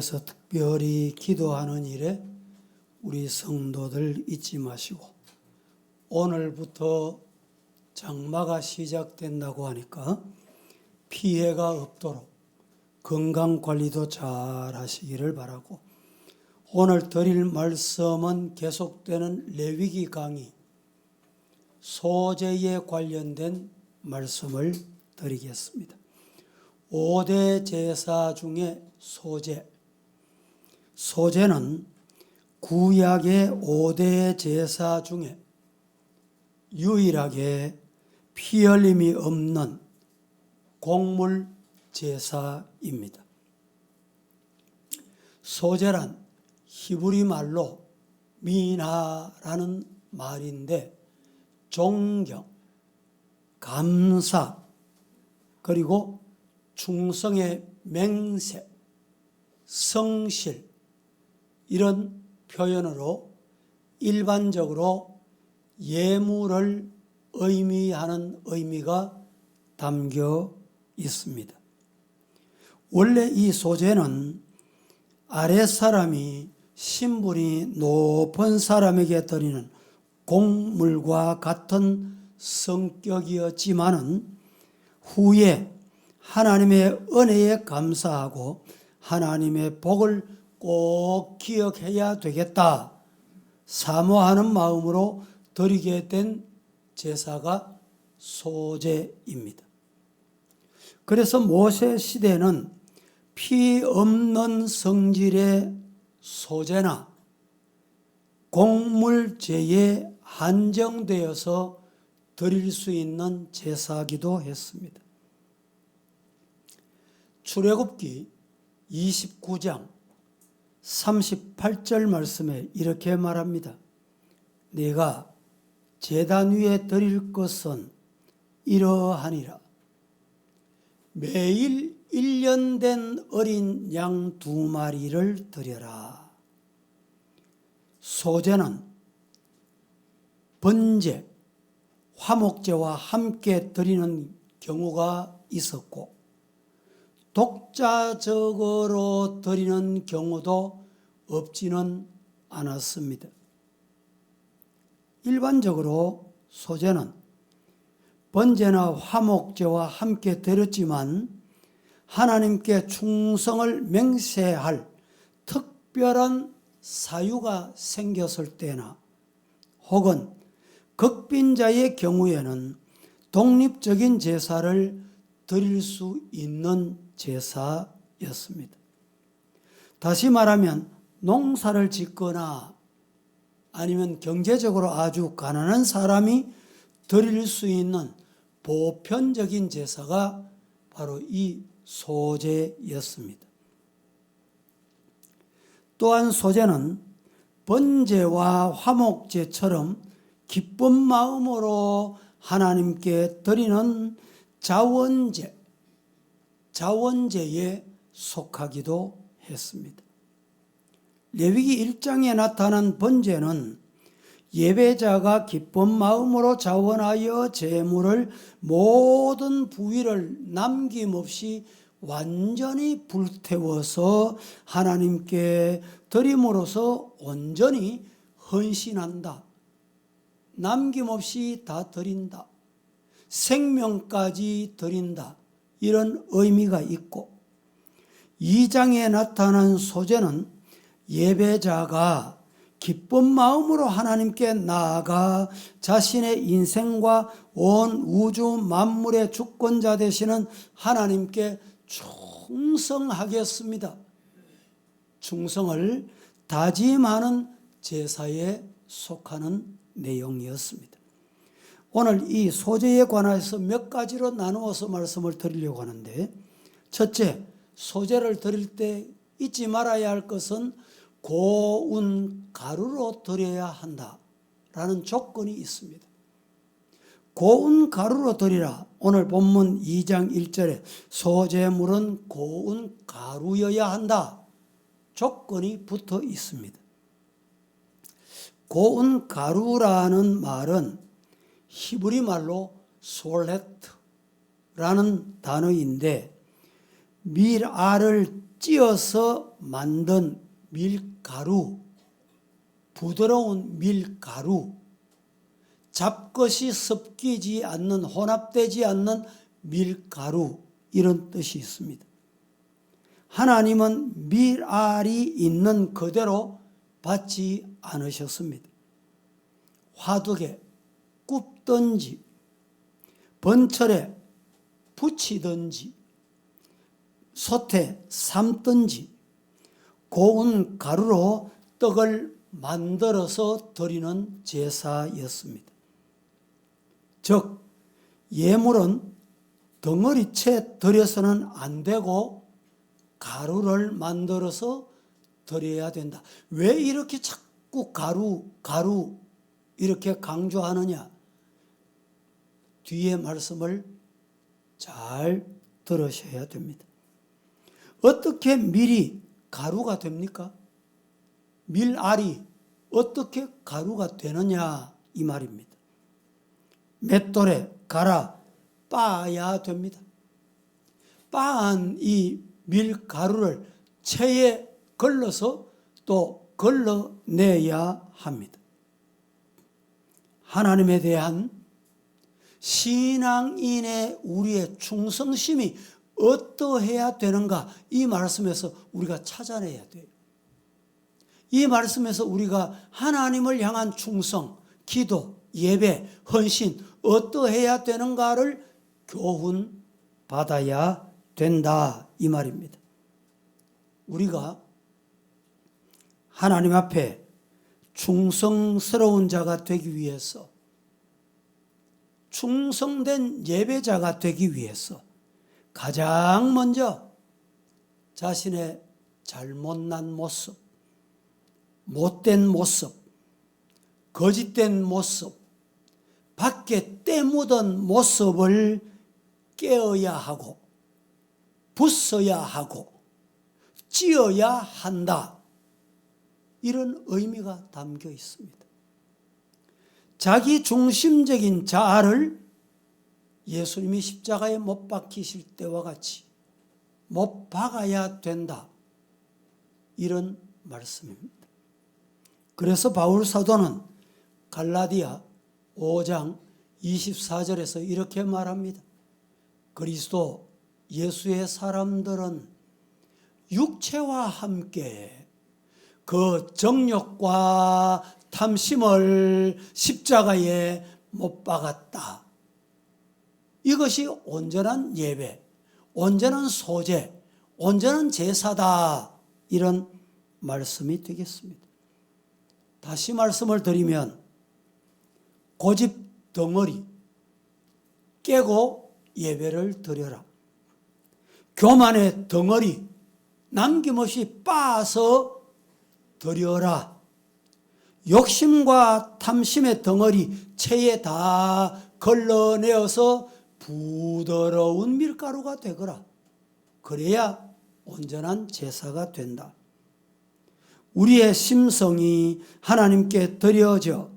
그래서 특별히 기도하는 일에 우리 성도들 잊지 마시고, 오늘부터 장마가 시작된다고 하니까 피해가 없도록 건강관리도 잘 하시기를 바라고, 오늘 드릴 말씀은 계속되는 레위기 강의 소재에 관련된 말씀을 드리겠습니다. 5대 제사 중에 소제는 구약의 5대 제사 중에 유일하게 피 흘림이 없는 곡물 제사입니다. 소제란 히브리 말로 미나라는 말인데, 존경, 감사, 그리고 충성의 맹세, 성실, 이런 표현으로 일반적으로 예물을 의미하는 의미가 담겨 있습니다. 원래 이 소제는 아랫사람이 신분이 높은 사람에게 드리는 곡물과 같은 성격이었지만은, 후에 하나님의 은혜에 감사하고 하나님의 복을 꼭 기억해야 되겠다 사모하는 마음으로 드리게 된 제사가 소제입니다. 그래서 모세 시대는 피 없는 성질의 소제나 곡물제에 한정되어서 드릴 수 있는 제사기도 했습니다. 출애굽기 29장 38절 말씀에 이렇게 말합니다. 내가 제단 위에 드릴 것은 이러하니라. 매일 1년 된 어린 양 2마리를 드려라. 소제는 번제, 화목제와 함께 드리는 경우가 있었고, 독자적으로 드리는 경우도 없지는 않았습니다. 일반적으로 소제는 번제나 화목제와 함께 드렸지만, 하나님께 충성을 맹세할 특별한 사유가 생겼을 때나, 혹은 극빈자의 경우에는 독립적인 제사를 드릴 수 있는 제사였습니다. 다시 말하면 농사를 짓거나 아니면 경제적으로 아주 가난한 사람이 드릴 수 있는 보편적인 제사가 바로 이 소제였습니다. 또한 소제는 번제와 화목제처럼 기쁜 마음으로 하나님께 드리는 자원제에 속하기도 했습니다. 레위기 1장에 나타난 번제는 예배자가 기쁜 마음으로 자원하여 제물을 모든 부위를 남김없이 완전히 불태워서 하나님께 드림으로써 온전히 헌신한다, 남김없이 다 드린다, 생명까지 드린다, 이런 의미가 있고, 2장에 나타난 소제는 예배자가 기쁜 마음으로 하나님께 나아가 자신의 인생과 온 우주 만물의 주권자 되시는 하나님께 충성하겠습니다, 충성을 다짐하는 제사에 속하는 내용이었습니다. 오늘 이 소제에 관해서 몇 가지로 나누어서 말씀을 드리려고 하는데, 첫째, 소제를 드릴 때 잊지 말아야 할 것은 고운 가루로 드려야 한다라는 조건이 있습니다. 고운 가루로 드리라. 오늘 본문 2장 1절에 소제물은 고운 가루여야 한다, 조건이 붙어 있습니다. 고운 가루라는 말은 히브리 말로 솔레트라는 단어인데, 밀알을 찧어서 만든 밀가루, 부드러운 밀가루, 잡것이 섞이지 않는, 혼합되지 않는 밀가루, 이런 뜻이 있습니다. 하나님은 밀알이 있는 그대로 받지 않으셨습니다. 화덕에 굽든지 번철에 부치든지 솥에 삶든지 고운 가루로 떡을 만들어서 드리는 제사였습니다. 즉 예물은 덩어리채 드려서는 안 되고 가루를 만들어서 드려야 된다. 왜 이렇게 자꾸 가루 이렇게 강조하느냐? 뒤에 말씀을 잘 들으셔야 됩니다. 어떻게 밀이 가루가 됩니까? 밀알이 어떻게 가루가 되느냐 이 말입니다. 맷돌에 갈아 빻아야 됩니다. 빻은 이 밀가루를 체에 걸러서 또 걸러내야 합니다. 하나님에 대한 신앙인의 우리의 충성심이 어떠해야 되는가, 이 말씀에서 우리가 찾아내야 돼요. 이 말씀에서 우리가 하나님을 향한 충성, 기도, 예배, 헌신 어떠해야 되는가를 교훈 받아야 된다 이 말입니다. 우리가 하나님 앞에 충성스러운 자가 되기 위해서, 충성된 예배자가 되기 위해서 가장 먼저 자신의 잘못난 모습, 못된 모습, 거짓된 모습, 밖에 때 묻은 모습을 깨어야 하고 부숴야 하고 찌어야 한다, 이런 의미가 담겨 있습니다. 자기 중심적인 자아를 예수님이 십자가에 못 박히실 때와 같이 못 박아야 된다, 이런 말씀입니다. 그래서 바울 사도는 갈라디아 5장 24절에서 이렇게 말합니다. 그리스도 예수의 사람들은 육체와 함께 그 정욕과 탐심을 십자가에 못 박았다. 이것이 온전한 예배, 온전한 소재, 온전한 제사다, 이런 말씀이 되겠습니다. 다시 말씀을 드리면 고집 덩어리 깨고 예배를 드려라. 교만의 덩어리 남김없이 빻아서 드려라. 욕심과 탐심의 덩어리 체에 다 걸러내어서 부드러운 밀가루가 되거라. 그래야 온전한 제사가 된다. 우리의 심성이 하나님께 드려져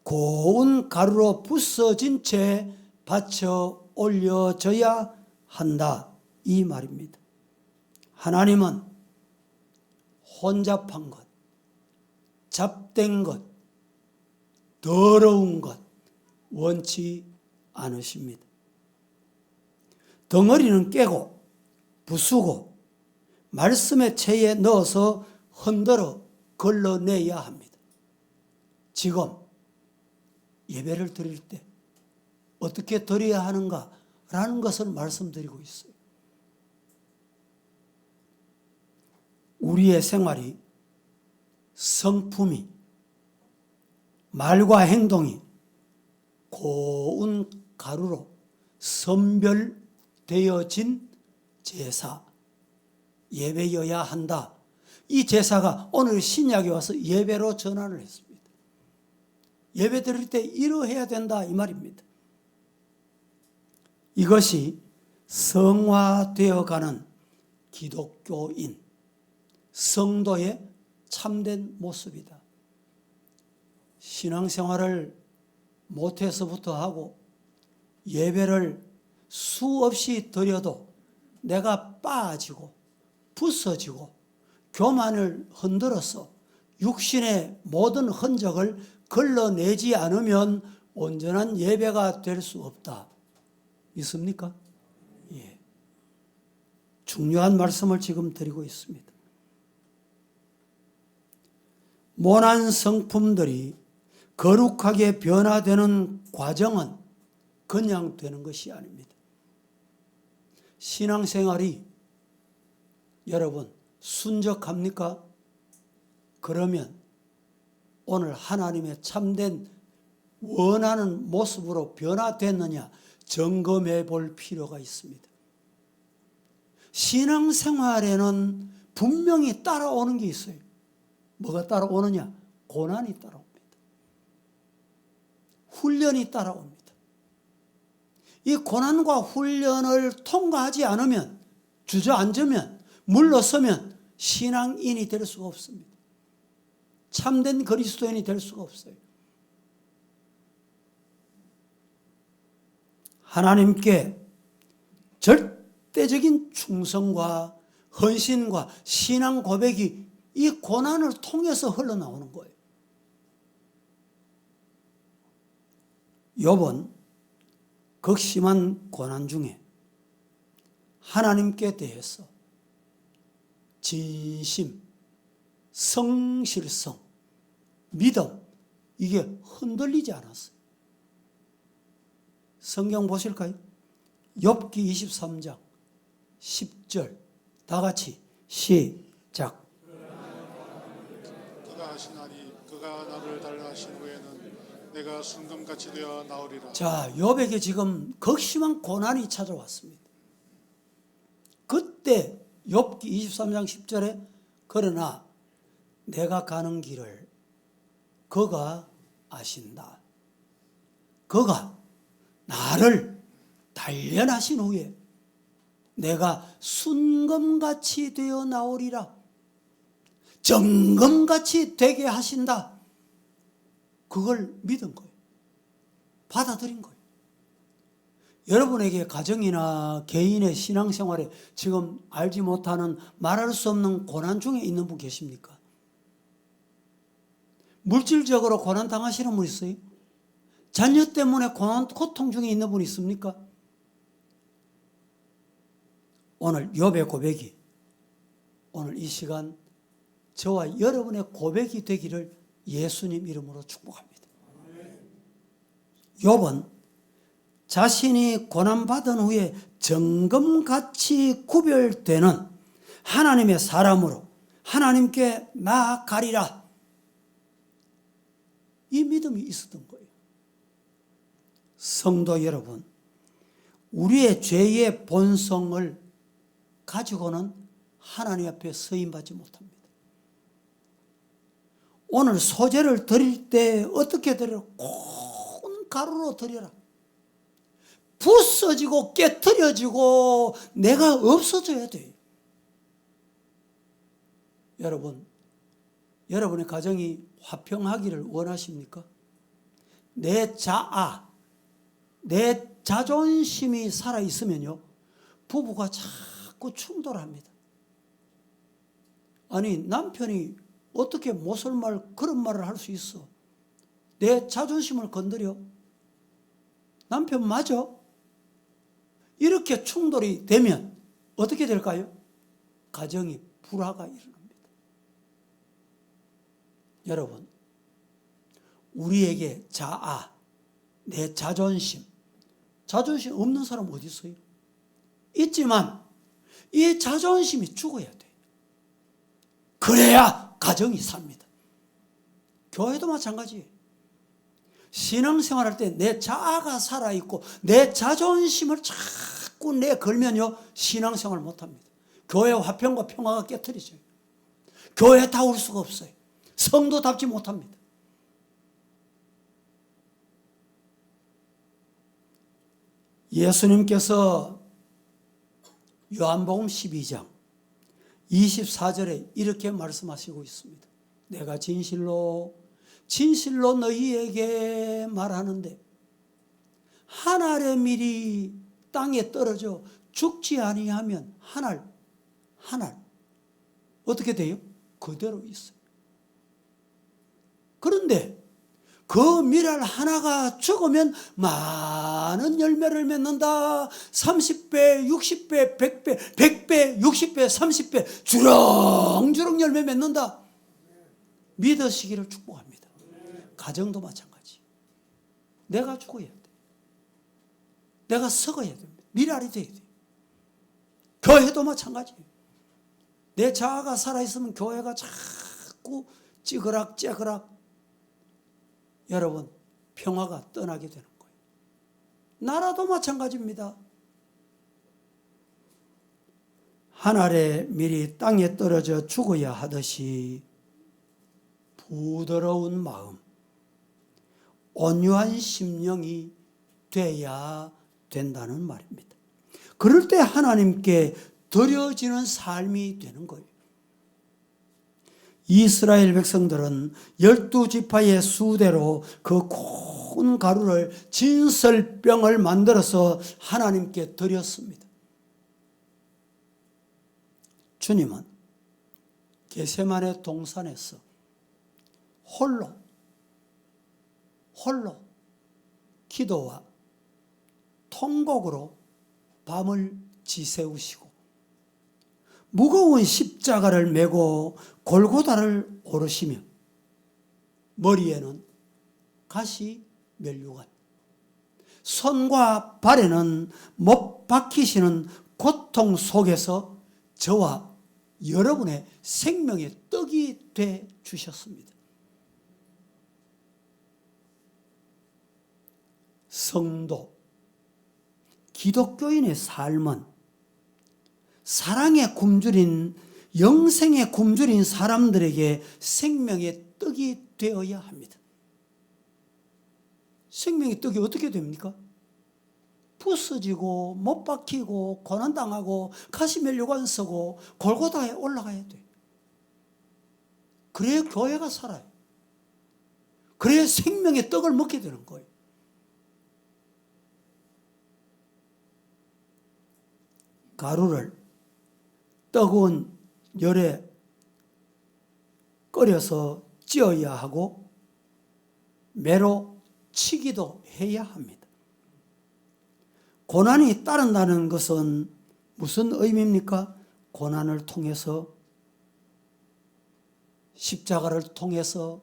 고운 가루로 부서진 채 받쳐 올려져야 한다, 이 말입니다. 하나님은 혼잡한 것, 잡된 것, 더러운 것 원치 않으십니다. 덩어리는 깨고 부수고 말씀의 체에 넣어서 흔들어 걸러내야 합니다. 지금 예배를 드릴 때 어떻게 드려야 하는가라는 것을 말씀드리고 있어요. 우리의 생활이, 성품이, 말과 행동이 고운 가루로 선별되어진 제사, 예배여야 한다. 이 제사가 오늘 신약에 와서 예배로 전환을 했습니다. 예배 드릴 때 이러해야 된다, 이 말입니다. 이것이 성화되어가는 기독교인, 성도의 참된 모습이다. 신앙생활을 못해서부터 하고 예배를 수없이 드려도 내가 빠지고 부서지고 교만을 흔들어서 육신의 모든 흔적을 걸러내지 않으면 온전한 예배가 될 수 없다. 있습니까? 예. 중요한 말씀을 지금 드리고 있습니다. 모난 성품들이 거룩하게 변화되는 과정은 그냥 되는 것이 아닙니다. 신앙생활이 여러분 순적합니까? 그러면 오늘 하나님의 참된 원하는 모습으로 변화됐느냐 점검해 볼 필요가 있습니다. 신앙생활에는 분명히 따라오는 게 있어요. 뭐가 따라오느냐? 고난이 따라옵니다. 훈련이 따라옵니다. 이 고난과 훈련을 통과하지 않으면, 주저앉으면, 물러서면 신앙인이 될 수가 없습니다. 참된 그리스도인이 될 수가 없어요. 하나님께 절대적인 충성과 헌신과 신앙 고백이 이 고난을 통해서 흘러나오는 거예요. 욥은 극심한 고난 중에 하나님께 대해서 진심, 성실성, 믿음, 이게 흔들리지 않았어요. 성경 보실까요? 욥기 23장 10절 다 같이 시작. 그가 하시나니 그가 나를 달라하신 후에는 내가 순금같이 되어 나오리라. 자, 욥에게 지금 극심한 고난이 찾아왔습니다. 그때 욥기 23장 10절에 그러나 내가 가는 길을 그가 아신다. 그가 나를 단련하신 후에 내가 순금같이 되어 나오리라. 정금같이 되게 하신다. 그걸 믿은 거예요. 받아들인 거예요. 여러분에게 가정이나 개인의 신앙생활에 지금 알지 못하는 말할 수 없는 고난 중에 있는 분 계십니까? 물질적으로 고난 당하시는 분 있어요? 자녀 때문에 고통 중에 있는 분 있습니까? 오늘 욥의 고백이 오늘 이 시간 저와 여러분의 고백이 되기를 예수님 이름으로 축복합니다. 욥은 자신이 고난받은 후에 정금같이 구별되는 하나님의 사람으로 하나님께 나아가리라. 이 믿음이 있었던 거예요. 성도 여러분, 우리의 죄의 본성을 가지고는 하나님 앞에 서임받지 못합니다. 오늘 소재를 드릴 때 어떻게 드려라? 큰 가루로 드려라. 부서지고 깨트려지고 내가 없어져야 돼요. 여러분, 여러분의 가정이 화평하기를 원하십니까? 내 자아, 내 자존심이 살아있으면요, 부부가 자꾸 충돌합니다. 아니, 남편이 어떻게 모슬말 그런 말을 할 수 있어? 내 자존심을 건드려? 남편 맞아? 이렇게 충돌이 되면 어떻게 될까요? 가정이 불화가 일어납니다. 여러분, 우리에게 자아, 내 자존심 없는 사람 어디 있어요? 있지만 이 자존심이 죽어야 돼. 그래야 가정이 삽니다. 교회도 마찬가지예요. 신앙생활할 때 내 자아가 살아있고 내 자존심을 자꾸 내걸면요, 신앙생활 못합니다. 교회 화평과 평화가 깨트려져요. 교회에 다 올 수가 없어요. 성도답지 못합니다. 예수님께서 요한복음 12장 24절에 이렇게 말씀하시고 있습니다. 내가 진실로 너희에게 말하는데 한 알의 밀이 땅에 떨어져 죽지 아니하면 한 알 어떻게 돼요? 그대로 있어요. 그런데 그 밀알 하나가 죽으면 많은 열매를 맺는다. 30배, 60배, 100배, 100배, 60배, 30배 주렁주렁 열매 맺는다. 믿으시기를 축복합니다. 가정도 마찬가지. 내가 죽어야 돼. 내가 썩어야 됩니다. 밀알이 돼야 돼. 교회도 마찬가지예요. 내 자아가 살아있으면 교회가 자꾸 찌그락찌그락 여러분 평화가 떠나게 되는 거예요. 나라도 마찬가지입니다. 한 알의 밀이 땅에 떨어져 죽어야 하듯이 부드러운 마음, 온유한 심령이 돼야 된다는 말입니다. 그럴 때 하나님께 드려지는 삶이 되는 거예요. 이스라엘 백성들은 12지파의 수대로 그 고운 가루를 진설병을 만들어서 하나님께 드렸습니다. 주님은 겟세마네 동산에서 홀로 기도와 통곡으로 밤을 지새우시고 무거운 십자가를 메고 골고다를 오르시며 머리에는 가시 면류관, 손과 발에는 못 박히시는 고통 속에서 저와 여러분의 생명의 떡이 돼 주셨습니다. 성도, 기독교인의 삶은 사랑의 굶주린, 영생의 굶주린 사람들에게 생명의 떡이 되어야 합니다. 생명의 떡이 어떻게 됩니까? 부서지고 못 박히고 고난당하고 가시면류관 쓰고 골고다에 올라가야 돼요. 그래야 교회가 살아요. 그래야 생명의 떡을 먹게 되는 거예요. 가루를 뜨거운 열에 끓여서 찌어야 하고 매로 치기도 해야 합니다. 고난이 따른다는 것은 무슨 의미입니까? 고난을 통해서, 십자가를 통해서,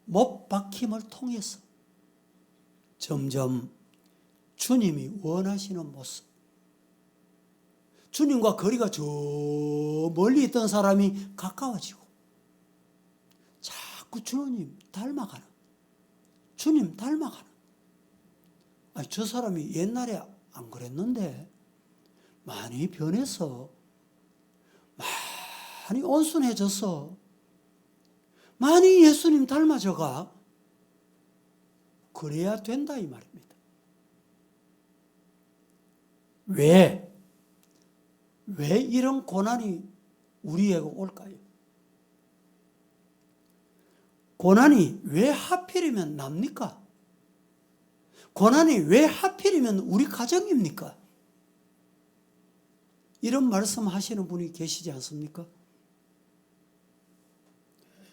못 박힘을 통해서 점점 주님이 원하시는 모습, 주님과 거리가 저 멀리 있던 사람이 가까워지고 자꾸 주님 닮아가는, 주님 닮아가는. 아니, 저 사람이 옛날에 안 그랬는데 많이 변해서, 많이 온순해져서, 많이 예수님 닮아져가. 그래야 된다 이 말입니다. 왜 이런 고난이 우리에게 올까요? 고난이 왜 하필이면 납니까? 고난이 왜 하필이면 우리 가정입니까? 이런 말씀 하시는 분이 계시지 않습니까?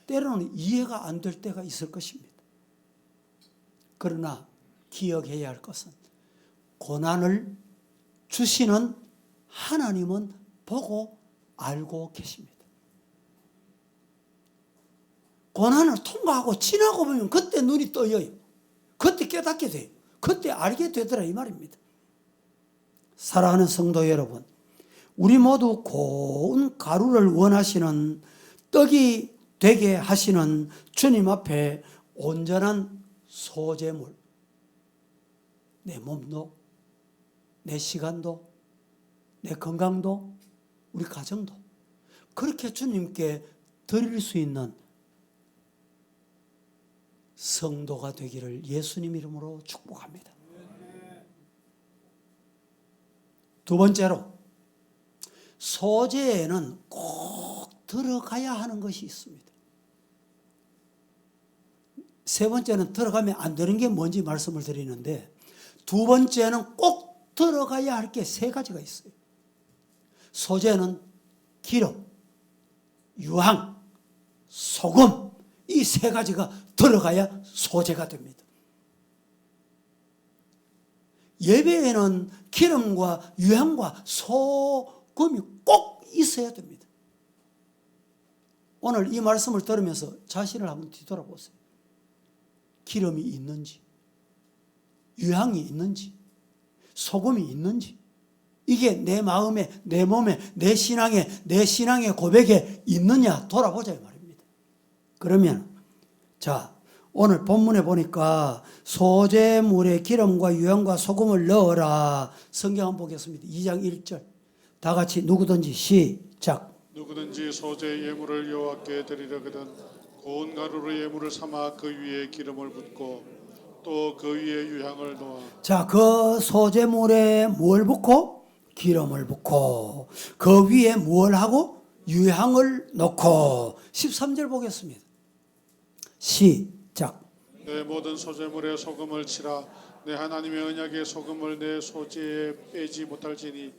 때로는 이해가 안 될 때가 있을 것입니다. 그러나 기억해야 할 것은 고난을 주시는 하나님은 보고 알고 계십니다. 고난을 통과하고 지나고 보면 그때 눈이 떠여요. 그때 깨닫게 돼요. 그때 알게 되더라 이 말입니다. 사랑하는 성도 여러분, 우리 모두 고운 가루를 원하시는, 떡이 되게 하시는 주님 앞에 온전한 소재물, 내 몸도, 내 시간도, 내 건강도, 우리 가정도 그렇게 주님께 드릴 수 있는 성도가 되기를 예수님 이름으로 축복합니다. 두 번째로, 소재에는 꼭 들어가야 하는 것이 있습니다. 세 번째는 들어가면 안 되는 게 뭔지 말씀을 드리는데, 두 번째는 꼭 들어가야 할 게 세 가지가 있어요. 소재는 기름, 유황, 소금 이 세 가지가 들어가야 소재가 됩니다. 예배에는 기름과 유향과 소금이 꼭 있어야 됩니다. 오늘 이 말씀을 들으면서 자신을 한번 뒤돌아보세요. 기름이 있는지, 유향이 있는지, 소금이 있는지, 이게 내 마음에, 내 몸에, 내 신앙의 고백에 있느냐 돌아보자 이 말입니다. 그러면 자, 오늘 본문에 보니까 소재물에 기름과 유향과 소금을 넣어라. 성경 한번 보겠습니다. 2장 1절. 다 같이 누구든지 시작. 누구든지 소재 예물을 여호와께 드리려거든 고운 가루로 예물을 삼아 그 위에 기름을 붓고 또 그 위에 유향을 놓아. 자, 그 소재물에 뭘 붓고? 기름을 붓고 그 위에 뭘 하고? 유향을 넣고 13절 보겠습니다. 시작. 내 모든 소재물에 소금을 치라. 내 하나님의 언약의 소금을 내 소재에 빼지 못할지니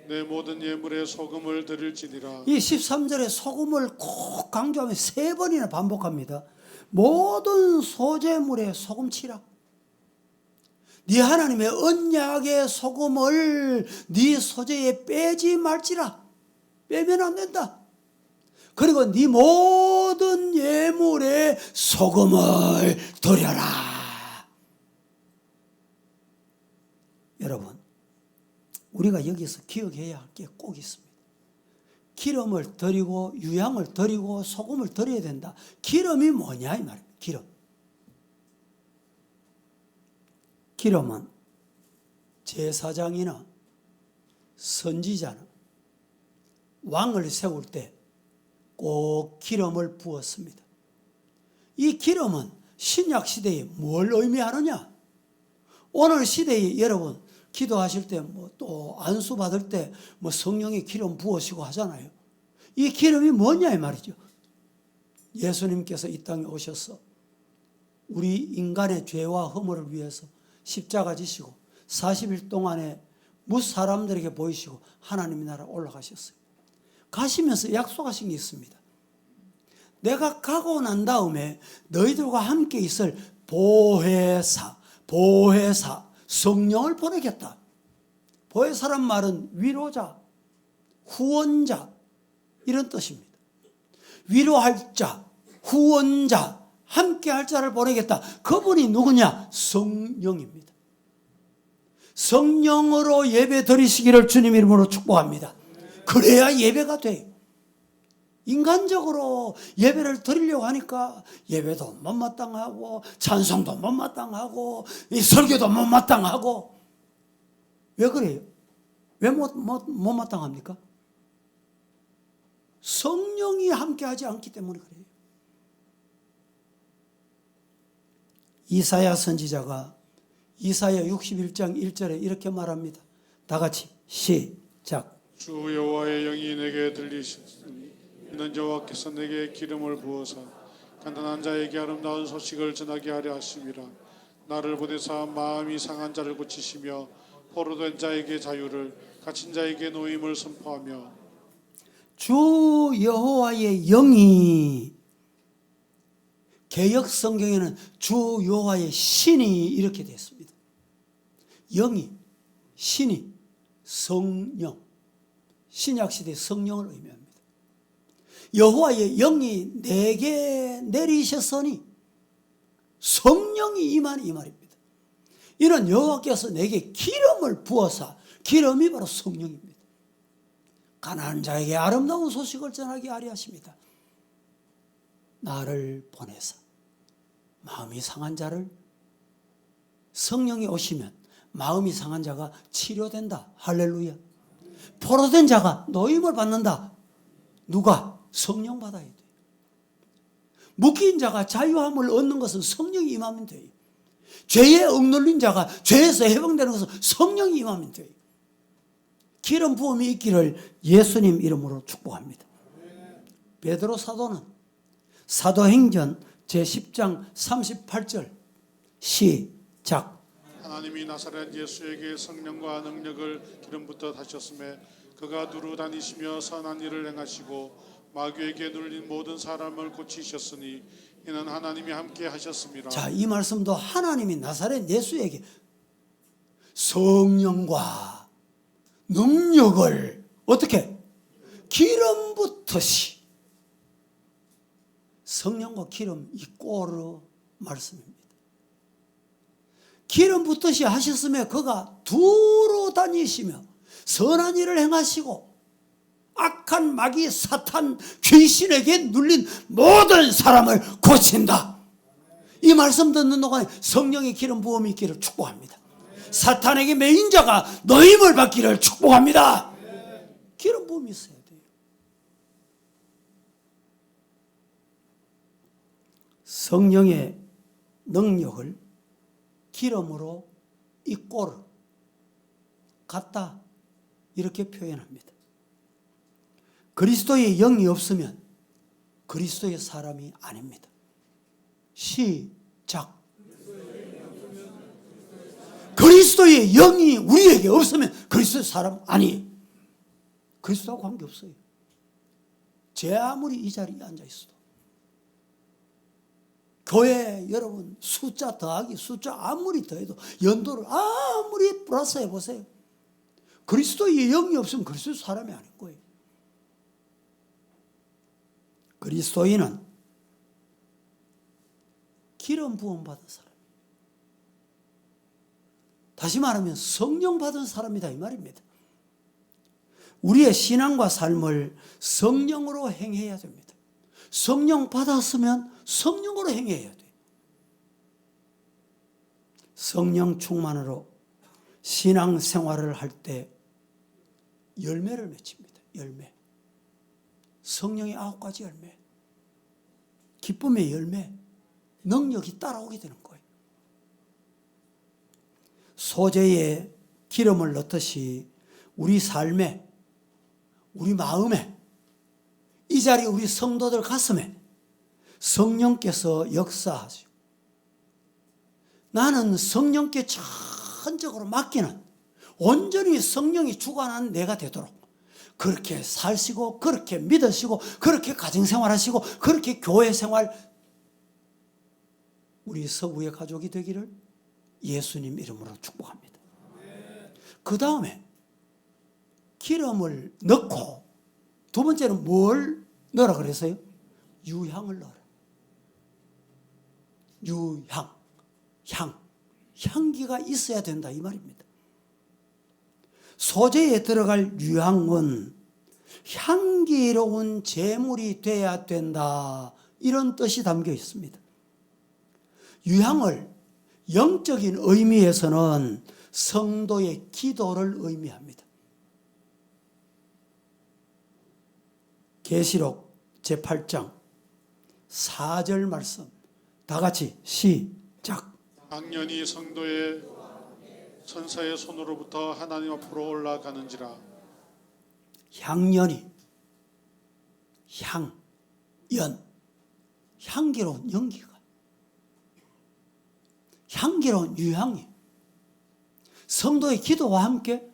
내 모든 예물에 소금을 드릴지니라. 이 13절에 소금을 꼭 강조하며 3번이나 반복합니다. 모든 소재물에 소금 치라. 네 하나님의 언약의 소금을 네 소재에 빼지 말지라. 빼면 안 된다. 그리고 네 모든 예물에 소금을 드려라. 여러분, 우리가 여기서 기억해야 할 게 꼭 있습니다. 기름을 드리고 유향을 드리고 소금을 드려야 된다. 기름이 뭐냐 이 말입니다. 기름은 제사장이나 선지자나 왕을 세울 때 꼭 기름을 부었습니다. 이 기름은 신약 시대에 뭘 의미하느냐? 오늘 시대에 여러분 기도하실 때 뭐 또 안수 받을 때 뭐 성령의 기름 부으시고 하잖아요. 이 기름이 뭐냐 이 말이죠. 예수님께서 이 땅에 오셔서 우리 인간의 죄와 허물을 위해서 십자가 지시고 40일 동안에 뭇 사람들에게 보이시고 하나님의 나라 올라가셨어요. 가시면서 약속하신 게 있습니다. 내가 가고 난 다음에 너희들과 함께 있을 보혜사 성령을 보내겠다. 보혜사란 말은 위로자, 후원자 이런 뜻입니다. 위로할 자, 후원자, 함께할 자를 보내겠다. 그분이 누구냐? 성령입니다. 성령으로 예배 드리시기를 주님 이름으로 축복합니다. 그래야 예배가 돼요. 인간적으로 예배를 드리려고 하니까 예배도 못마땅하고 찬송도 못마땅하고 설교도 못마땅하고 왜 그래요? 왜 못마땅합니까? 성령이 함께하지 않기 때문에 그래요. 이사야 선지자가 이사야 61장 1절에 이렇게 말합니다. 다 같이 시작. 주 여호와의 영이 내게 들리시니 이는 여호와께서 내게 기름을 부어서 가난한 자에게 아름다운 소식을 전하게 하려 하심이라. 나를 보내사 마음이 상한 자를 고치시며 포로된 자에게 자유를 갇힌 자에게 노임을 선포하며. 주 여호와의 영이 개역 성경에는 주 여호와의 신이 이렇게 되어 있습니다. 영이, 신이, 성령. 신약 시대 성령을 의미합니다. 여호와의 영이 내게 내리셨으니 성령이 임하니 이 말입니다. 이는 여호와께서 내게 기름을 부어서 기름이 바로 성령입니다. 가난한 자에게 아름다운 소식을 전하게 하려 하십니다. 나를 보내사 마음이 상한 자를 성령이 오시면 마음이 상한 자가 치료된다. 할렐루야. 포로된 자가 노임을 받는다. 누가? 성령 받아야 돼요. 묶인 자가 자유함을 얻는 것은 성령이 임하면 돼요. 죄에 억눌린 자가 죄에서 해방되는 것은 성령이 임하면 돼요. 기름 부음이 있기를 예수님 이름으로 축복합니다. 베드로 사도는 사도행전 제10장 38절 시작. 하나님이 나사렛 예수에게 성령과 능력을 기름부터 하셨음에 그가 두루 다니시며 선한 일을 행하시고 마귀에게 눌린 모든 사람을 고치셨으니 이는 하나님이 함께 하셨습니다. 자, 이 말씀도 하나님이 나사렛 예수에게 성령과 능력을 어떻게? 기름 붓듯이. 성령과 기름 이 꼬르 말씀입니다. 기름 붓듯이 하셨으며 그가 두루 다니시며 선한 일을 행하시고 악한 마귀 사탄 귀신에게 눌린 모든 사람을 고친다. 이 말씀 듣는 동안에 성령의 기름 부음이 있기를 축복합니다. 사탄에게 매인 자가 노임을 받기를 축복합니다. 기름 부음이 있어야 돼요. 성령의 능력을 기름으로 이 꼴을 같다 이렇게 표현합니다. 그리스도의 영이 없으면 그리스도의 사람이 아닙니다. 시작. 그리스도의 영이 우리에게 없으면 그리스도의 사람 아니에요. 그리스도하고 관계없어요. 제 아무리 이 자리에 앉아 있어도 교회 여러분 숫자 더하기 숫자 아무리 더해도 연도를 아무리 플러스 해보세요. 그리스도의 영이 없으면 그리스도의 사람이 아닌 거예요. 그리스도인은 기름 부음 받은 사람. 다시 말하면 성령 받은 사람이다 이 말입니다. 우리의 신앙과 삶을 성령으로 행해야 됩니다. 성령 받았으면 성령으로 행해야 돼요. 성령 충만으로 신앙 생활을 할 때 열매를 맺힙니다. 열매. 성령의 9가지 열매. 기쁨의 열매. 능력이 따라오게 되는 거예요. 소재에 기름을 넣듯이 우리 삶에, 우리 마음에, 이 자리에 우리 성도들 가슴에 성령께서 역사하시고 나는 성령께 전적으로 맡기는 온전히 성령이 주관하는 내가 되도록 그렇게 살시고 그렇게 믿으시고 그렇게 가정생활하시고 그렇게 교회생활 우리 서구의 가족이 되기를 예수님 이름으로 축복합니다. 그 다음에 기름을 넣고 두 번째는 뭘 넣으라 그랬어요? 유향을 넣어라. 유향, 향기가 있어야 된다 이 말입니다. 소재에 들어갈 유향은 향기로운 제물이 돼야 된다 이런 뜻이 담겨 있습니다. 유향을 영적인 의미에서는 성도의 기도를 의미합니다. 계시록 제8장 4절 말씀 다 같이 시작. 악년이 성도의 천사의 손으로부터 하나님 앞으로 올라가는지라. 향연이 향기로운 연기가 향기로운 유향이 성도의 기도와 함께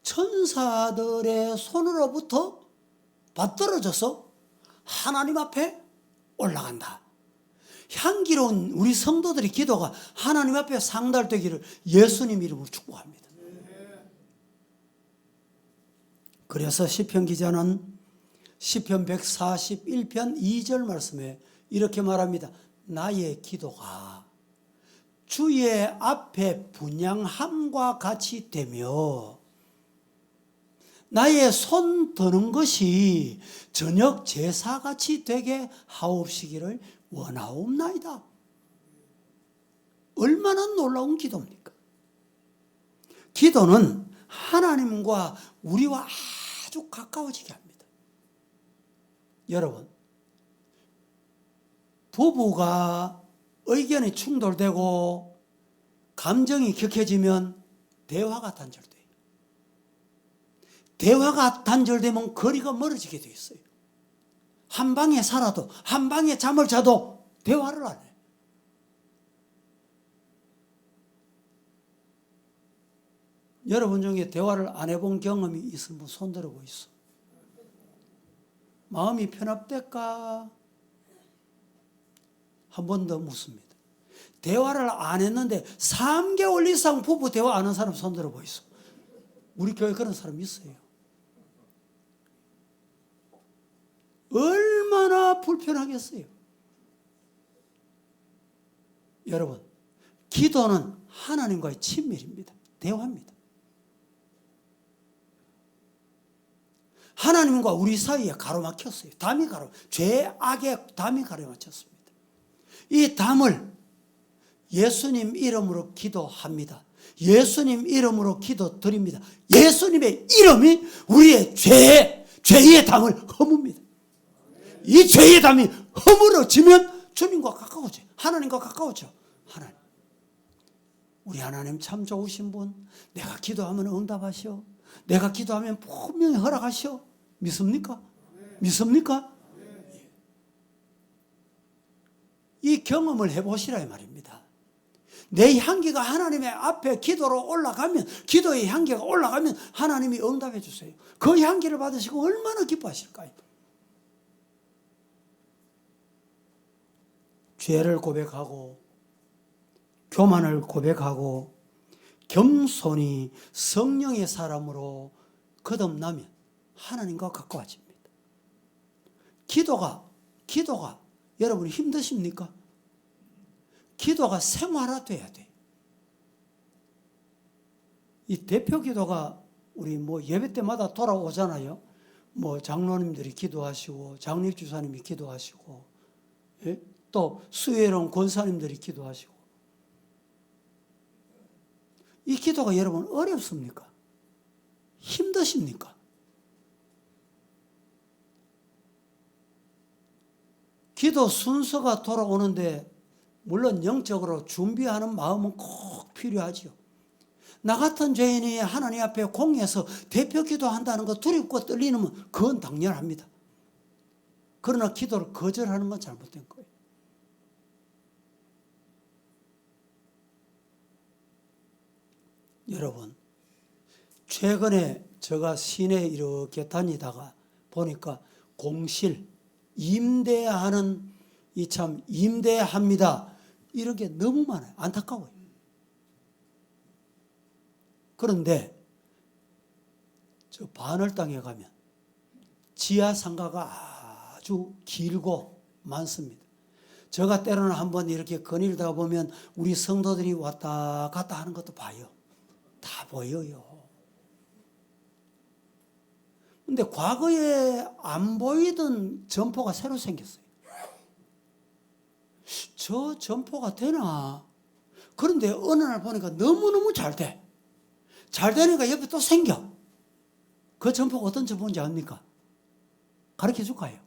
천사들의 손으로부터 받들어져서 하나님 앞에 올라간다. 향기로운 우리 성도들의 기도가 하나님 앞에 상달되기를 예수님 이름으로 축복합니다. 그래서 시편 기자는 시편 141편 2절 말씀에 이렇게 말합니다. 나의 기도가 주의 앞에 분향함과 같이 되며 나의 손 드는 것이 저녁 제사같이 되게 하옵시기를 원하옵나이다. 얼마나 놀라운 기도입니까? 기도는 하나님과 우리와 아주 가까워지게 합니다. 여러분, 부부가 의견이 충돌되고 감정이 격해지면 대화가 단절돼요. 대화가 단절되면 거리가 멀어지게 돼 있어요. 한 방에 살아도 한 방에 잠을 자도 대화를 안 해요. 여러분 중에 대화를 안 해본 경험이 있으면 손 들어 보이소. 마음이 편합될까? 한 번 더 묻습니다. 대화를 안 했는데 3개월 이상 부부 대화 안 한 사람 손들어 보이소. 우리 교회 그런 사람 있어요. 얼마나 불편하겠어요. 여러분, 기도는 하나님과의 친밀입니다. 대화입니다. 하나님과 우리 사이에 가로막혔어요. 담이 죄악의 담이 가로막혔습니다. 이 담을 예수님 이름으로 기도합니다. 예수님 이름으로 기도 드립니다. 예수님의 이름이 우리의 죄의 담을 허뭅니다. 이 죄의 담이 허물어지면 주님과 가까워져. 하나님과 가까워져. 하나님. 우리 하나님 참 좋으신 분. 내가 기도하면 응답하시오. 내가 기도하면 분명히 허락하시오. 믿습니까? 믿습니까? 이 경험을 해보시라 이 말입니다. 내 향기가 하나님의 앞에 기도로 올라가면, 기도의 향기가 올라가면 하나님이 응답해 주세요. 그 향기를 받으시고 얼마나 기뻐하실까요? 죄를 고백하고 교만을 고백하고 겸손히 성령의 사람으로 거듭나면 하나님과 가까워집니다. 기도가 여러분 힘드십니까? 기도가 생활화돼야 돼. 이 대표 기도가 우리 예배 때마다 돌아오잖아요. 장로님들이 기도하시고 장립주사님이 기도하시고, 예? 또 수혜로운 권사님들이 기도하시고. 이 기도가 여러분 어렵습니까? 힘드십니까? 기도 순서가 돌아오는데 물론 영적으로 준비하는 마음은 꼭 필요하죠. 나 같은 죄인이 하나님 앞에 공의해서 대표 기도한다는 거 두렵고 떨리면 그건 당연합니다. 그러나 기도를 거절하는 건 잘못된 거예요. 여러분, 최근에 제가 시내에 이렇게 다니다가 보니까 공실, 임대하는 임대합니다. 이런 게 너무 많아요. 안타까워요. 그런데 저 바늘 땅에 가면 지하 상가가 아주 길고 많습니다. 제가 때로는 한번 이렇게 거닐다 보면 우리 성도들이 왔다 갔다 하는 것도 봐요. 다 보여요. 근데 과거에 안 보이던 점포가 새로 생겼어요. 저 점포가 되나? 그런데 어느 날 보니까 너무너무 잘 돼. 잘 되니까 옆에 또 생겨. 그 점포가 어떤 점포인지 압니까? 가르쳐 줄까요?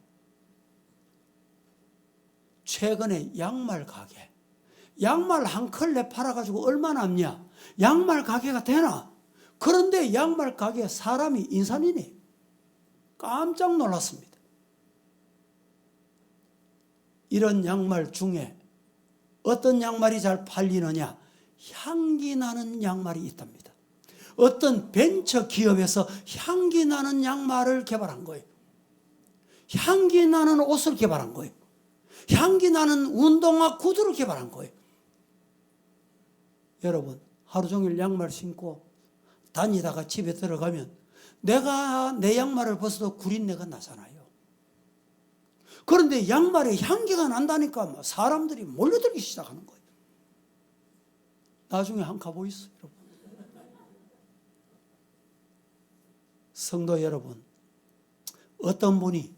최근에 양말 가게. 양말 한 컬레 팔아가지고 얼마 남냐? 양말 가게가 되나? 그런데 양말 가게에 사람이 인산이네. 깜짝 놀랐습니다. 이런 양말 중에 어떤 양말이 잘 팔리느냐? 향기 나는 양말이 있답니다. 어떤 벤처 기업에서 향기 나는 양말을 개발한 거예요. 향기 나는 옷을 개발한 거예요. 향기 나는 운동화 구두를 개발한 거예요. 여러분, 하루 종일 양말 신고 다니다가 집에 들어가면 내가 내 양말을 벗어도 구린내가 나잖아요. 그런데 양말에 향기가 난다니까 사람들이 몰려들기 시작하는 거예요. 나중에 한 가보 있어요, 여러분. 성도 여러분, 어떤 분이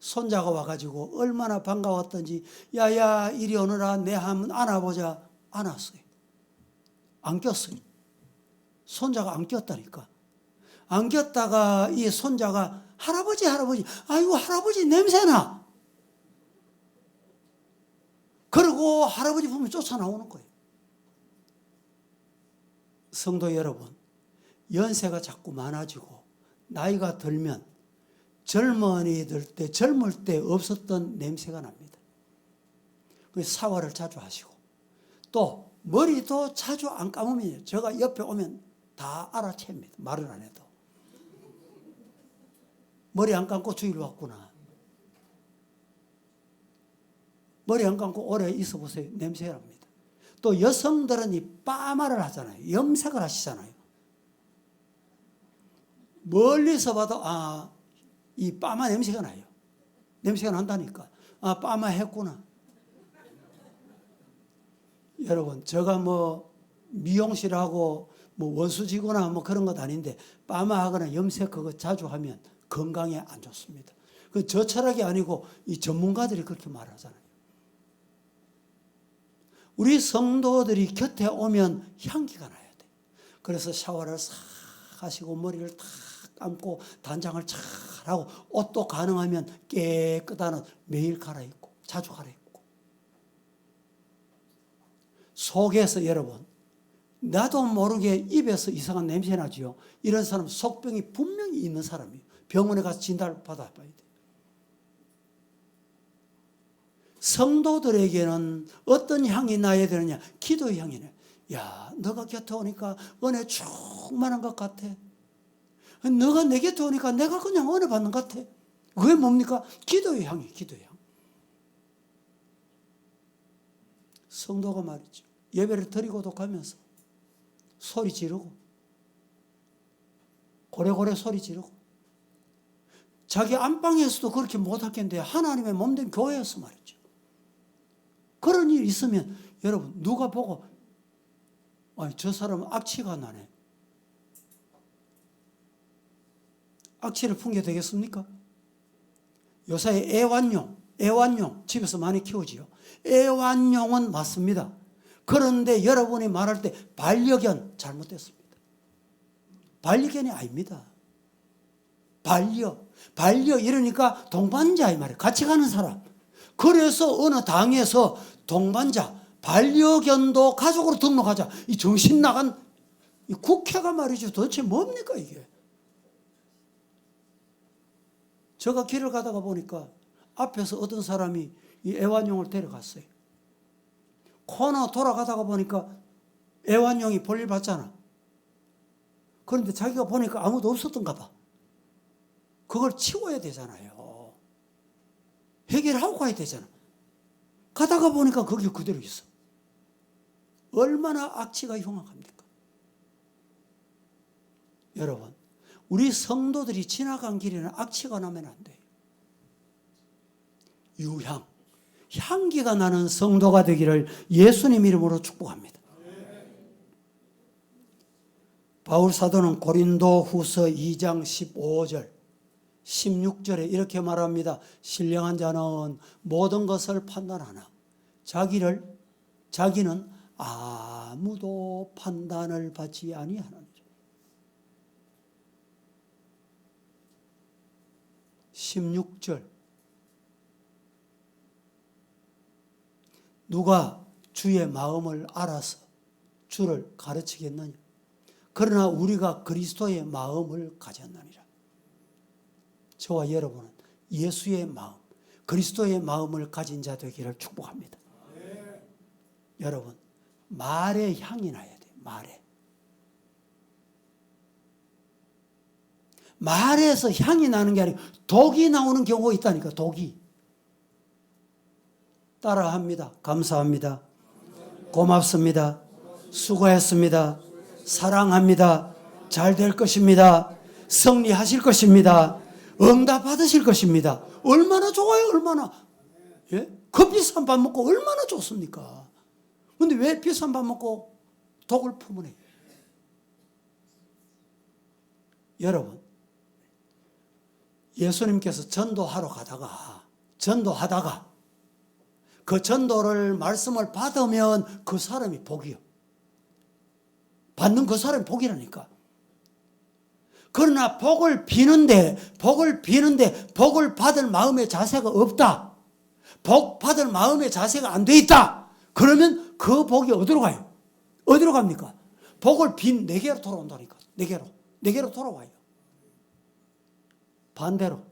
손자가 와가지고 얼마나 반가웠던지, 야야 이리 오너라, 내 한번 안아보자. 안았어요. 안 꼈어요. 손자가 안 꼈다니까. 안 꼈다가 이 손자가 할아버지 아이고 할아버지 냄새나. 그리고 할아버지 보면 쫓아나오는 거예요. 성도 여러분, 연세가 자꾸 많아지고 나이가 들면 젊은이들 때 젊을 때 없었던 냄새가 납니다. 그래서 샤워를 자주 하시고 또 머리도 자주 안 감으면 제가 옆에 오면 다 알아챕니다. 말을 안 해도. 머리 안 감고 주일 왔구나. 머리 안 감고 오래 있어 보세요. 냄새가 납니다. 또 여성들은 이 파마를 하잖아요. 염색을 하시잖아요. 멀리서 봐도 이 파마 냄새가 나요. 냄새가 난다니까. 파마 했구나. 여러분, 제가 뭐 미용실하고 뭐 원수지거나 뭐 그런 것 아닌데 파마하거나 염색 그거 자주 하면 건강에 안 좋습니다. 그 저 철학이 아니고 이 전문가들이 그렇게 말하잖아요. 우리 성도들이 곁에 오면 향기가 나야 돼. 그래서 샤워를 싹 하시고 머리를 탁 감고 단장을 잘 하고 옷도 가능하면 깨끗한 옷 매일 갈아입고 자주 갈아입고 속에서 여러분 나도 모르게 입에서 이상한 냄새 나지요. 이런 사람 속병이 분명히 있는 사람이에요. 병원에 가서 진단을 받아봐야 돼요. 성도들에게는 어떤 향이 나야 되느냐? 기도의 향이네. 야, 너가 곁에 오니까 은혜 충만한 것 같아. 너가 내 곁에 오니까 내가 그냥 은혜 받는 것 같아. 그게 뭡니까? 기도의 향이에요. 기도의 향. 성도가 말이죠. 예배를 드리고도 가면서 소리 지르고 고래고래 소리 지르고 자기 안방에서도 그렇게 못하겠는데 하나님의 몸된 교회에서 말이죠. 그런 일이 있으면 여러분 누가 보고 저 사람은 악취가 나네. 악취를 풍겨 되겠습니까? 요새 애완용 집에서 많이 키우지요. 애완용은 맞습니다. 그런데 여러분이 말할 때 반려견 잘못됐습니다. 반려견이 아닙니다. 반려 이러니까 동반자 이 말이에요. 같이 가는 사람. 그래서 어느 당에서 동반자, 반려견도 가족으로 등록하자. 이 정신 나간 이 국회가 말이죠. 도대체 뭡니까 이게? 제가 길을 가다가 보니까 앞에서 어떤 사람이 이 애완용을 데려갔어요. 코너 돌아가다가 보니까 애완용이 볼일 봤잖아. 그런데 자기가 보니까 아무도 없었던가 봐. 그걸 치워야 되잖아요. 해결하고 가야 되잖아. 가다가 보니까 거기 그대로 있어. 얼마나 악취가 흉악합니까? 여러분, 우리 성도들이 지나간 길에는 악취가 나면 안 돼요. 유향, 향기가 나는 성도가 되기를 예수님 이름으로 축복합니다. 바울 사도는 고린도 후서 2장 15절 16절에 이렇게 말합니다. 신령한 자는 모든 것을 판단하나 자기는 아무도 판단을 받지 아니하느니라. 16절 누가 주의 마음을 알아서 주를 가르치겠느냐? 그러나 우리가 그리스도의 마음을 가졌느니라. 저와 여러분은 예수의 마음, 그리스도의 마음을 가진 자 되기를 축복합니다. 여러분, 말에 향이 나야 돼요. 말에서 향이 나는 게 아니고 독이 나오는 경우가 있다니까. 독이. 따라합니다. 감사합니다. 고맙습니다. 수고했습니다. 사랑합니다. 잘 될 것입니다. 승리하실 것입니다. 응답 받으실 것입니다. 얼마나 좋아요, 얼마나. 예? 그 비싼 밥 먹고 얼마나 좋습니까? 근데 왜 비싼 밥 먹고 독을 품으네? 여러분, 예수님께서 전도하다가 그 전도를 말씀을 받으면 그 사람이 복이요. 받는 그 사람이 복이라니까. 그러나 복을 비는데 복을 받을 마음의 자세가 없다. 복 받을 마음의 자세가 안 돼 있다. 그러면 그 복이 어디로 가요? 어디로 갑니까? 복을 빈 내게로 돌아온다니까. 내게로 돌아와요. 반대로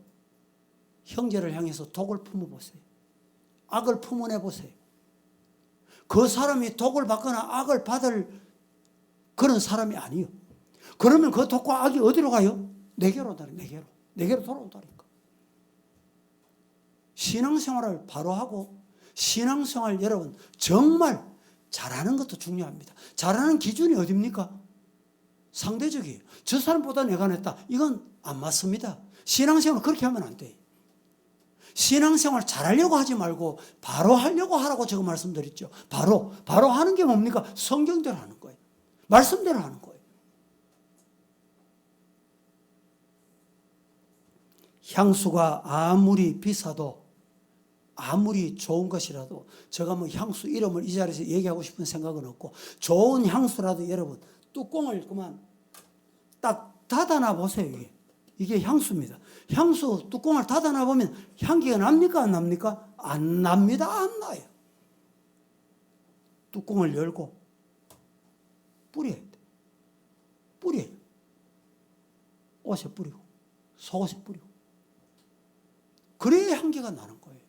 형제를 향해서 독을 품어보세요. 악을 품어내보세요. 그 사람이 독을 받거나 악을 받을 그런 사람이 아니에요. 그러면 그 독과 악이 어디로 가요? 내게로 온다니까. 내게로 돌아온다니까. 신앙생활을 바로 하고 신앙생활 여러분 정말 잘하는 것도 중요합니다. 잘하는 기준이 어디입니까? 상대적이에요. 저 사람보다 내가 냈다. 이건 안 맞습니다. 신앙생활 그렇게 하면 안 돼요. 신앙생활 잘하려고 하지 말고 바로 하려고 하라고 제가 말씀드렸죠. 바로 하는 게 뭡니까? 성경대로 하는 거예요. 말씀대로 하는 거예요. 향수가 아무리 비싸도 아무리 좋은 것이라도 제가 뭐 향수 이름을 이 자리에서 얘기하고 싶은 생각은 없고 좋은 향수라도 여러분 뚜껑을 그만 딱 닫아놔 보세요. 이게 향수입니다. 향수 뚜껑을 닫아놔 보면 향기가 납니까 안 납니까? 안 납니다. 안 나요. 뚜껑을 열고 뿌려야 돼. 뿌려요. 옷에 뿌리고 속옷에 뿌리고 그래야 향기가 나는 거예요.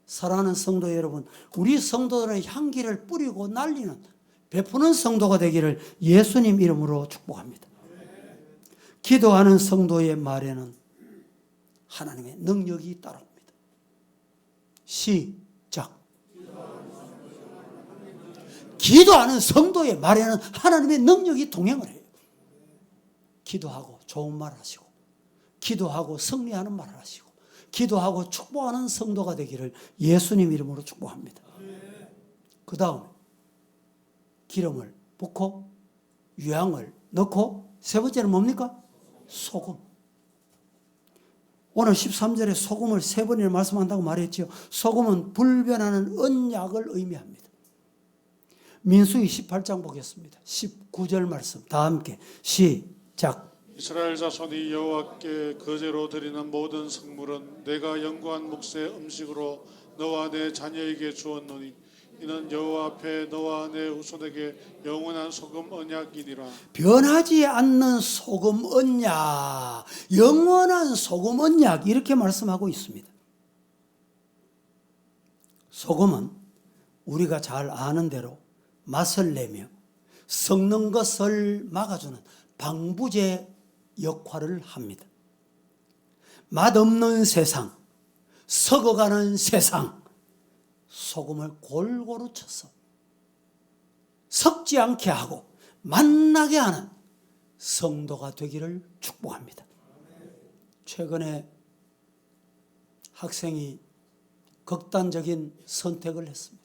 사랑하는 성도 여러분, 우리 성도들의 향기를 뿌리고 날리는 베푸는 성도가 되기를 예수님 이름으로 축복합니다. 기도하는 성도의 말에는 하나님의 능력이 따라옵니다. 시작. 기도하는 성도의 말에는 하나님의 능력이 동행을 해요. 기도하고 좋은 말 하시고 기도하고 승리하는 말을 하시고 기도하고 축복하는 성도가 되기를 예수님 이름으로 축복합니다. 그 다음에 기름을 붓고 유향을 넣고 세 번째는 뭡니까? 소금. 오늘 13절에 소금을 세 번이나 말씀한다고 말했죠. 소금은 불변하는 언약을 의미합니다. 민수기 18장 보겠습니다. 19절 말씀 다 함께 시작. 이스라엘 자손이 여호와께 거제로 드리는 모든 성물은 내가 연구한 몫의 음식으로 너와 내 자녀에게 주었노니 이는 여호와 앞에 너와 내 후손에게 영원한 소금 언약이니라. 변하지 않는 소금 언약, 영원한 소금 언약 이렇게 말씀하고 있습니다. 소금은 우리가 잘 아는 대로 맛을 내며 썩는 것을 막아주는 방부제 역할을 합니다. 맛없는 세상, 썩어가는 세상, 소금을 골고루 쳐서 썩지 않게 하고 맛나게 하는 성도가 되기를 축복합니다. 최근에 학생이 극단적인 선택을 했습니다.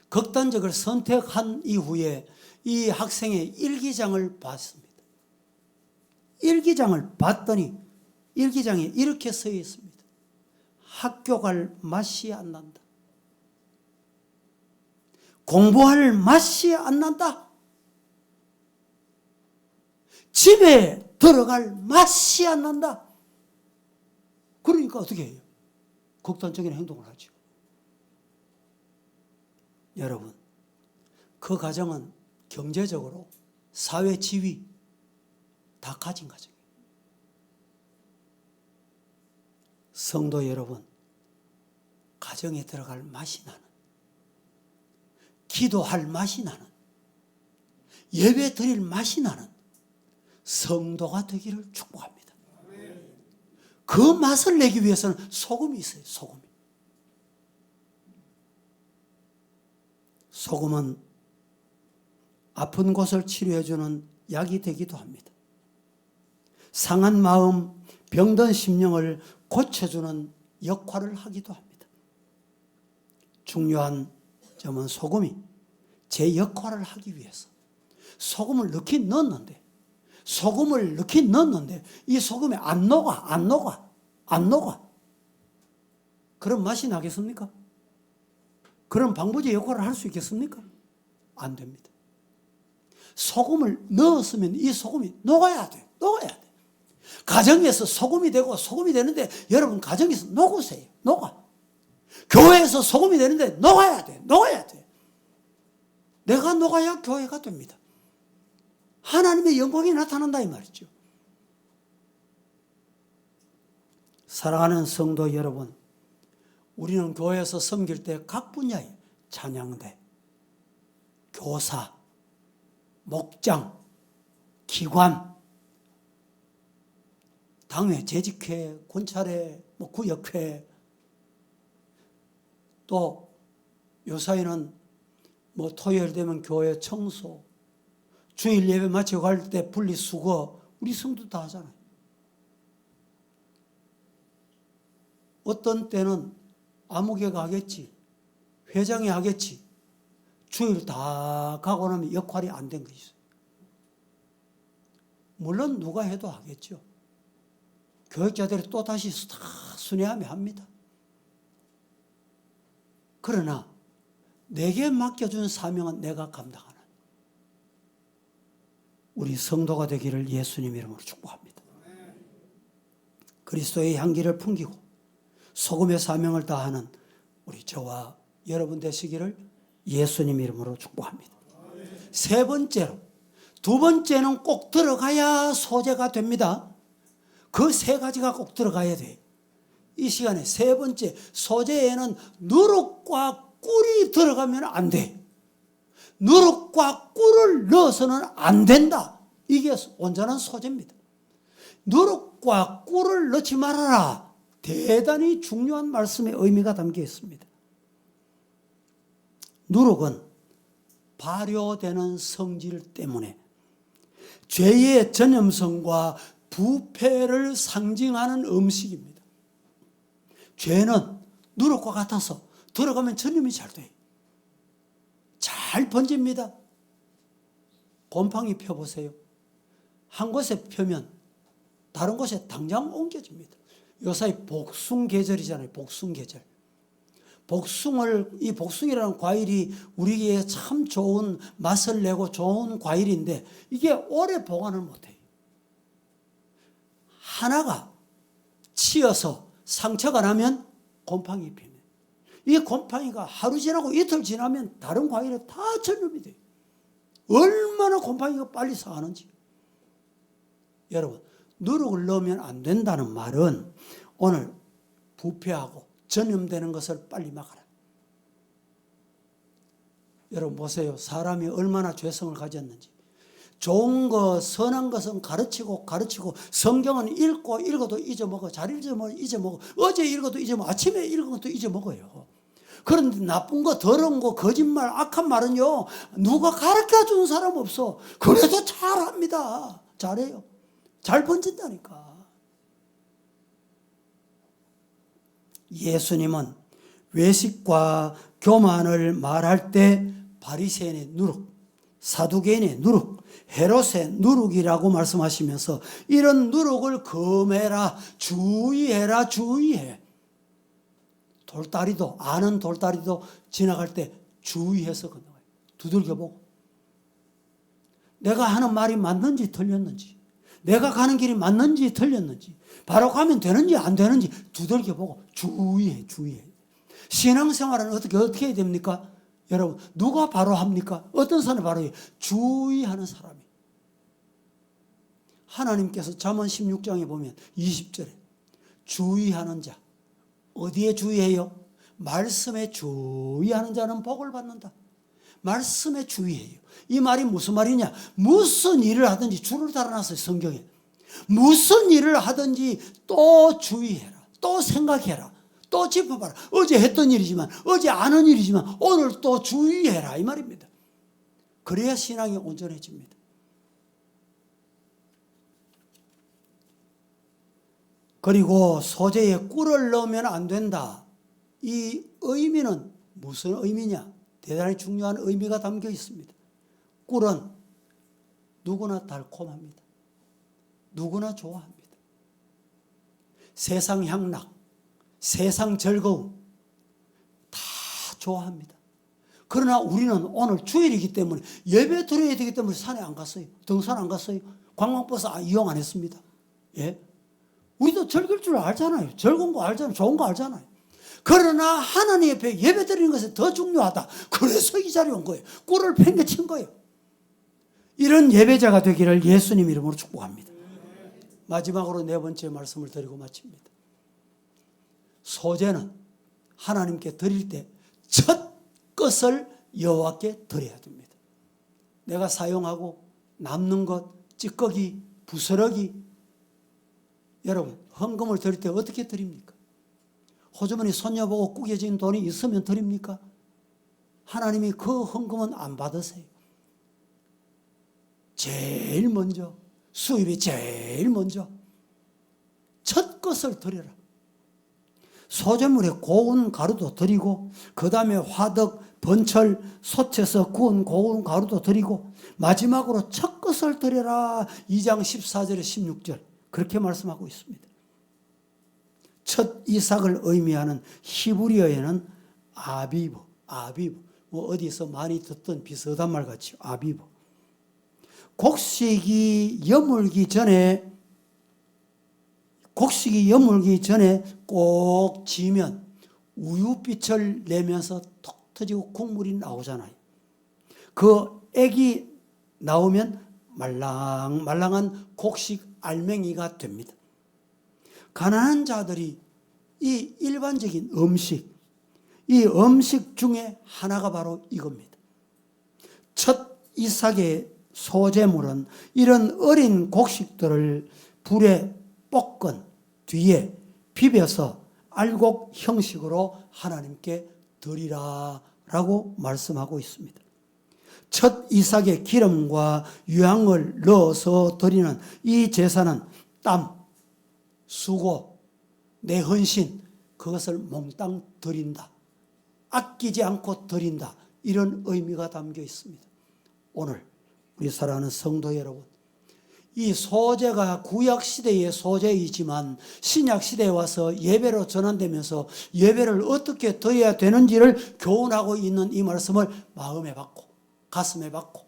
극단적을 선택한 이후에 이 학생의 일기장을 봤습니다. 일기장을 봤더니 일기장에 이렇게 써 있습니다. 학교 갈 맛이 안 난다. 공부할 맛이 안 난다. 집에 들어갈 맛이 안 난다. 그러니까 어떻게 해요? 극단적인 행동을 하죠. 여러분, 그 가정은 경제적으로 사회 지위 다 가진 가정이에요. 성도 여러분, 가정에 들어갈 맛이 나는, 기도할 맛이 나는, 예배 드릴 맛이 나는 성도가 되기를 축복합니다. 그 맛을 내기 위해서는 소금이 있어요. 소금이. 소금은 아픈 곳을 치료해주는 약이 되기도 합니다. 상한 마음, 병든 심령을 고쳐주는 역할을 하기도 합니다. 중요한 점은 소금이 제 역할을 하기 위해서 소금을 넣긴 넣었는데 이 소금이 안 녹아. 그런 맛이 나겠습니까? 그런 방부제 역할을 할 수 있겠습니까? 안 됩니다. 소금을 넣었으면 이 소금이 녹아야 돼. 가정에서 소금이 되고 소금이 되는데 여러분 가정에서 녹으세요. 녹아. 교회에서 소금이 되는데 녹아야 돼. 내가 녹아야 교회가 됩니다. 하나님의 영광이 나타난다 이 말이죠. 사랑하는 성도 여러분, 우리는 교회에서 섬길 때 각 분야에 찬양대, 교사, 목장, 기관, 당회, 재직회, 권찰회, 구역회, 또 요사이는 뭐 토요일 되면 교회 청소, 주일 예배 마치고 갈 때 분리수거, 우리 성도 다 하잖아요. 어떤 때는 아무개가 하겠지, 회장이 하겠지. 주일 다 가고 나면 역할이 안 된 거 있어요. 물론 누가 해도 하겠죠. 교육자들이 또 다시 다 순회하며 합니다. 그러나 내게 맡겨준 사명은 내가 감당하는 우리 성도가 되기를 예수님 이름으로 축복합니다. 그리스도의 향기를 풍기고 소금의 사명을 다하는 우리 저와 여러분 되시기를 예수님 이름으로 축복합니다. 세 번째로, 두 번째는 꼭 들어가야 소재가 됩니다. 그 세 가지가 꼭 들어가야 돼요. 이 시간에 세 번째, 소재에는 누룩과 꿀이 들어가면 안 돼. 누룩과 꿀을 넣어서는 안 된다. 이게 온전한 소재입니다. 누룩과 꿀을 넣지 말아라. 대단히 중요한 말씀의 의미가 담겨 있습니다. 누룩은 발효되는 성질 때문에 죄의 전염성과 부패를 상징하는 음식입니다. 죄는 누룩과 같아서 들어가면 전염이 잘 돼요. 잘 번집니다. 곰팡이 펴보세요. 한 곳에 펴면 다른 곳에 당장 옮겨집니다. 요사이 복숭 계절이잖아요. 복숭 계절. 이 복숭이라는 과일이 우리에게 참 좋은 맛을 내고 좋은 과일인데 이게 오래 보관을 못해요. 하나가 치여서 상처가 나면 곰팡이 피면 이 곰팡이가 하루 지나고 이틀 지나면 다른 과일에 다 전염이 돼요. 얼마나 곰팡이가 빨리 상하는지. 여러분, 누룩을 넣으면 안 된다는 말은 오늘 부패하고 전염되는 것을 빨리 막아라. 여러분 보세요. 사람이 얼마나 죄성을 가졌는지. 좋은 것, 선한 것은 가르치고 성경은 읽어도 잊어먹어. 잘 잊어먹어. 어제 읽어도 잊어먹어. 아침에 읽은 것도 잊어먹어요. 그런데 나쁜 거, 더러운 거, 거짓말, 악한 말은요, 누가 가르쳐 준 사람 없어. 그래도 잘합니다. 잘해요. 잘 번진다니까. 예수님은 외식과 교만을 말할 때 바리새인의 누룩, 사두개인의 누룩, 헤롯의 누룩이라고 말씀하시면서 이런 누룩을 금해라, 주의해라, 주의해. 돌다리도, 아는 돌다리도 지나갈 때 주의해서 건너가요. 두들겨보고. 내가 하는 말이 맞는지 틀렸는지, 내가 가는 길이 맞는지 틀렸는지, 바로 가면 되는지 안 되는지 두들겨보고 주의해, 주의해. 신앙생활은 어떻게 해야 됩니까? 여러분, 누가 바로 합니까? 어떤 사람이 바로 해요? 주의하는 사람이. 하나님께서 잠언 16장에 보면 20절에 주의하는 자. 어디에 주의해요? 말씀에 주의하는 자는 복을 받는다. 말씀에 주의해요. 이 말이 무슨 말이냐? 무슨 일을 하든지 줄을 달아놨어요, 성경에. 무슨 일을 하든지 또 주의해라. 또 생각해라. 또 짚어봐라. 어제 했던 일이지만, 어제 아는 일이지만 오늘 또 주의해라 이 말입니다. 그래야 신앙이 온전해집니다. 그리고 소재에 꿀을 넣으면 안 된다. 이 의미는 무슨 의미냐? 대단히 중요한 의미가 담겨 있습니다. 꿀은 누구나 달콤합니다. 누구나 좋아합니다. 세상 향락, 세상 즐거움 다 좋아합니다. 그러나 우리는 오늘 주일이기 때문에 예배 드려야 되기 때문에 산에 안 갔어요. 등산 안 갔어요. 관광버스 이용 안 했습니다. 예? 우리도 즐길 줄 알잖아요. 즐거운 거 알잖아요. 좋은 거 알잖아요. 그러나 하나님 앞에 예배 드리는 것이 더 중요하다. 그래서 이 자리에 온 거예요. 꿀을 팽개친 거예요. 이런 예배자가 되기를 예수님 이름으로 축복합니다. 마지막으로 네 번째 말씀을 드리고 마칩니다. 소재는 하나님께 드릴 때 첫 것을 여호와께 드려야 됩니다. 내가 사용하고 남는 것, 찌꺼기, 부스러기. 여러분, 헌금을 드릴 때 어떻게 드립니까? 호주머니 손녀 보고 구겨진 돈이 있으면 드립니까? 하나님이 그 헌금은 안 받으세요. 제일 먼저, 수입이 제일 먼저 첫 것을 드려라. 소재물에 고운 가루도 드리고, 그 다음에 화덕, 번철, 솥에서 구운 고운 가루도 드리고, 마지막으로 첫 것을 드려라. 2장 14절에 16절 그렇게 말씀하고 있습니다. 첫 이삭을 의미하는 히브리어에는 아비브, 뭐 어디서 많이 듣던 비슷한 말 같이 아비브. 곡식이 여물기 전에 꼭 지면 우유빛을 내면서 톡 터지고 국물이 나오잖아요. 그 액이 나오면 말랑말랑한 곡식 알맹이가 됩니다. 가난한 자들이 이 일반적인 음식, 이 음식 중에 하나가 바로 이겁니다. 첫 이삭의 소재물은 이런 어린 곡식들을 불에 볶은 뒤에 비벼서 알곡 형식으로 하나님께 드리라 라고 말씀하고 있습니다. 첫 이삭의 기름과 유향을 넣어서 드리는 이 제사는 땀, 수고, 내 헌신, 그것을 몽땅 드린다. 아끼지 않고 드린다. 이런 의미가 담겨 있습니다. 오늘 우리 사랑하는 성도 여러분, 이 소재가 구약시대의 소재이지만 신약시대에 와서 예배로 전환되면서 예배를 어떻게 드려야 되는지를 교훈하고 있는 이 말씀을 마음에 받고 가슴에 받고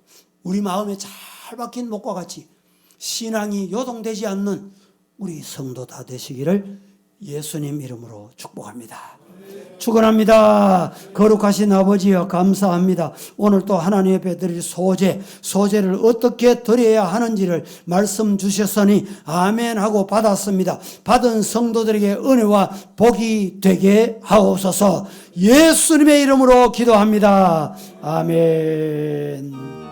우리 마음에 잘 박힌 목과 같이 신앙이 요동되지 않는 우리 성도 다 되시기를 예수님 이름으로 축복합니다. 축원합니다. 거룩하신 아버지여 감사합니다. 오늘 또 하나님 앞에 드릴 소재를 어떻게 드려야 하는지를 말씀 주셨으니 아멘 하고 받았습니다. 받은 성도들에게 은혜와 복이 되게 하옵소서. 예수님의 이름으로 기도합니다. 아멘.